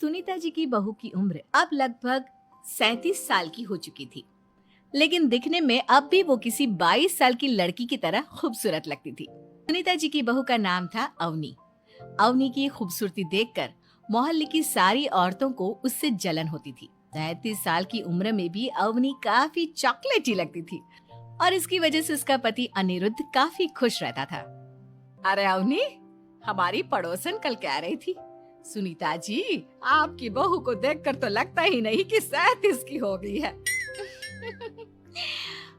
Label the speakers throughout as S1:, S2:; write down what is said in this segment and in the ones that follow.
S1: सुनीता जी की बहू की उम्र अब लगभग 37 साल की हो चुकी थी, लेकिन दिखने में अब भी वो किसी 22 साल की लड़की की तरह खूबसूरत लगती थी। सुनीता जी की बहू का नाम था अवनी। अवनी की खूबसूरती देखकर मोहल्ले की सारी औरतों को उससे जलन होती थी। 37 साल की उम्र में भी अवनी काफी चॉकलेटी लगती थी और इसकी वजह से उसका पति अनिरुद्ध काफी खुश रहता था। अरे अवनी, हमारी पड़ोसन कल कह रही थी, सुनीता जी, आपकी बहू को देखकर तो लगता ही नहीं कि 37 की हो गई है।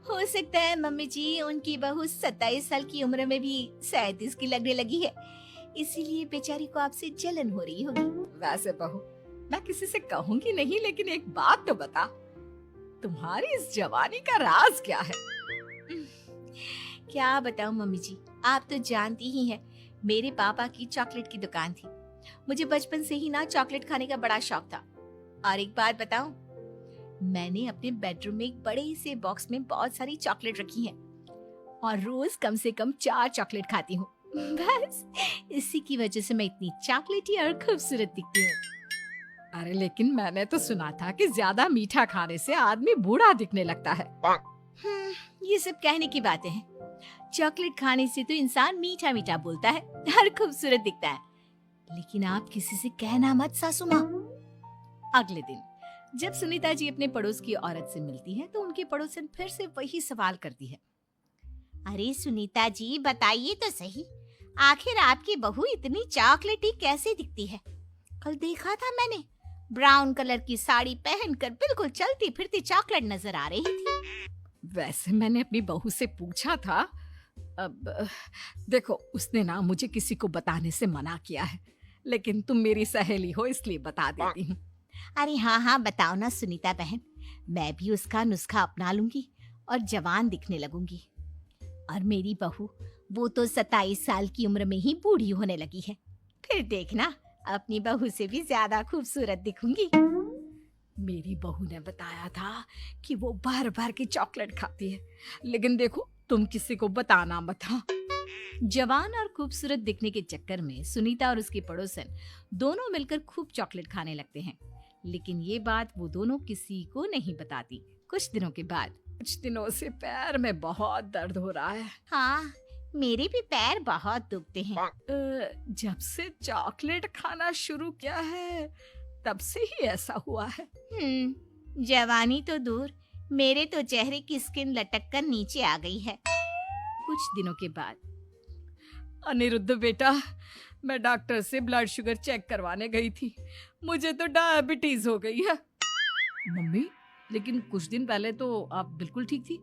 S2: हो सकता है मम्मी जी, उनकी बहू 27 साल की उम्र में भी 37 की लगने लगी है, इसीलिए बेचारी को आपसे जलन हो रही होगी।
S1: वैसे बहू, मैं किसी से कहूंगी नहीं, लेकिन एक बात तो बता, तुम्हारी इस जवानी का राज क्या है?
S2: क्या बताऊं मम्मी जी, आप तो जानती ही हैं, मेरे पापा की चॉकलेट की दुकान थी। मुझे बचपन से ही ना चॉकलेट खाने का बड़ा शौक था। और एक बात बताऊं, मैंने अपने बेडरूम में एक बड़े से बॉक्स में बहुत सारी चॉकलेट रखी हैं और रोज कम से कम 4 चॉकलेट खाती हूँ। बस इसी की वजह से मैं इतनी चॉकलेटी और खूबसूरत दिखती हूँ।
S1: अरे लेकिन मैंने तो सुना था कि ज्यादा मीठा खाने से आदमी बूढ़ा दिखने लगता है।
S2: ये सब कहने की बातें हैं। चॉकलेट खाने से तो इंसान मीठा मीठा बोलता है और खूबसूरत दिखता है। लेकिन आप किसी से कहना मत सासू माँ।
S1: अगले दिन जब सुनीता जी अपने पड़ोस की औरत से मिलती है तो उनकी पड़ोसन फिर से वही सवाल करती है।
S2: अरे सुनीता जी, बताइए तो सही, आखिर आपकी बहू इतनी चॉकलेटी कैसे दिखती है? कल देखा था मैंने, ब्राउन कलर की साड़ी पहनकर बिल्कुल चलती फिरती चॉकलेट नजर आ रही थी।
S1: वैसे मैंने अपनी बहू से पूछा था। अब देखो, उसने ना मुझे किसी को बताने से मना किया है, लेकिन तुम मेरी सहेली हो इसलिए बता देती हूँ।
S2: अरे हाँ हाँ, बताओ ना सुनीता बहन, मैं भी उसका नुस्खा अपना लूंगी और जवान दिखने लगूंगी। और मेरी बहू, वो तो 27 साल की उम्र में ही बूढ़ी होने लगी है, फिर देखना अपनी बहू से भी ज्यादा खूबसूरत दिखूंगी।
S1: मेरी बहू ने बताया था कि वो भर भर के चॉकलेट खाती है, लेकिन देखो, तुम किसी को बताना मत। हाँ। जवान और खूबसूरत दिखने के चक्कर में सुनीता और उसकी पड़ोसन दोनों मिलकर खूब चॉकलेट खाने लगते हैं, लेकिन ये बात वो दोनों किसी को नहीं बताती। कुछ दिनों से पैर में बहुत दर्द हो रहा है।
S2: हाँ, मेरे भी पैर बहुत दुखते हैं।
S1: जब से चॉकलेट खाना शुरू किया है तब से ही ऐसा हुआ है।
S2: जवानी तो दूर, मेरे तो चेहरे की स्किन लटक कर नीचे आ गई है।
S1: कुछ दिनों के बाद, अनिरुद्ध बेटा, मैं डॉक्टर से ब्लड शुगर चेक करवाने गई थी, मुझे तो डायबिटीज हो गई है। मम्मी, लेकिन कुछ दिन पहले तो आप बिल्कुल ठीक थी,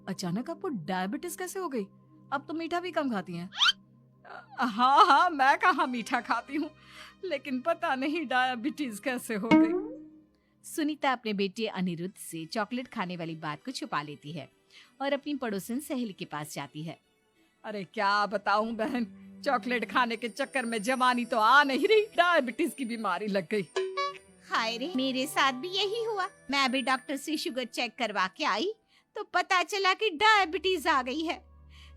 S1: अचानक आपको डायबिटीज कैसे हो गई? अब तो मीठा भी कम खाती हैं। हाँ हाँ, मैं कहाँ मीठा खाती हूँ, लेकिन पता नहीं डायबिटीज कैसे हो गई। सुनीता अपने बेटे अनिरुद्ध से चॉकलेट खाने वाली बात को छुपा लेती है और अपनी पड़ोसन सहेली के पास जाती है। अरे क्या बताऊं बहन, चॉकलेट खाने के चक्कर में जवानी तो आ नहीं रही, डायबिटीज की बीमारी लग गई।
S2: हाय रे, मेरे साथ भी यही हुआ। मैं अभी डॉक्टर से शुगर चेक करवा के आई तो पता चला कि डायबिटीज आ गई है।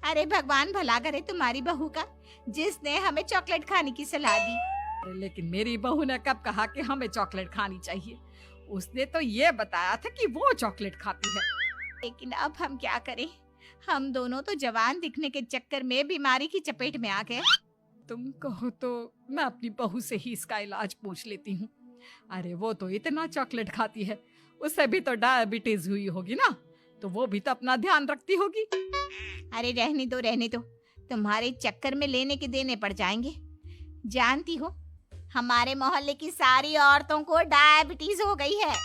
S2: अरे भगवान भला करे तुम्हारी बहू का, जिसने हमें चॉकलेट खाने की सलाह दी।
S1: अरे लेकिन मेरी बहू ने कब कहा कि हमें चॉकलेट खानी चाहिए? उसने तो ये बताया था कि वो चॉकलेट खाती है।
S2: लेकिन अब हम क्या करें, हम दोनों तो जवान दिखने के चक्कर में बीमारी की चपेट में आ गए।
S1: तुम कहो तो मैं अपनी बहू से ही इसका इलाज पूछ लेती हूँ। अरे वो तो इतना चॉकलेट खाती है, उसे भी तो डायबिटीज हुई होगी ना, तो वो भी तो अपना ध्यान रखती होगी।
S2: अरे रहने दो, तुम्हारे चक्कर में लेने के देने पड़ जाएंगे। जानती हो, हमारे मोहल्ले की सारी औरतों को डायबिटीज हो गई है।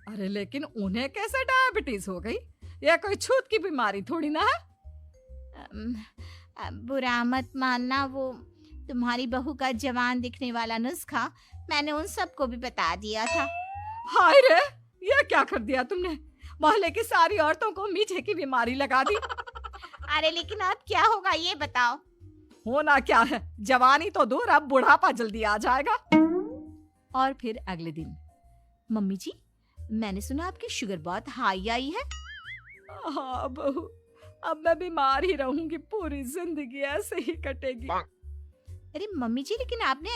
S1: अरे लेकिन उन्हें कैसे डायबिटीज हो गई? यह कोई छूत की बीमारी थोड़ी ना है।
S2: बुरा मत मानना, वो तुम्हारी बहू का जवान दिखने वाला नुस्खा मैंने उन सबको भी बता दिया था।
S1: हाय रे, ये क्या कर दिया तुमने? मोहल्ले की सारी औरतों को मीठे की बीमारी लगा दी।
S2: अरे लेकिन अब क्या होगा ये बताओ।
S1: होना क्या है, जवानी तो दूर, अब बुढ़ापा जल्दी आ जाएगा। और फिर अगले दिन,
S2: मम्मी जी, मैंने सुना आपकी शुगर बहुत हाई आई है।
S1: हाँ बहू, अब मैं बीमार ही रहूंगी, पूरी जिंदगी ऐसे ही कटेगी।
S2: अरे मम्मी जी, लेकिन आपने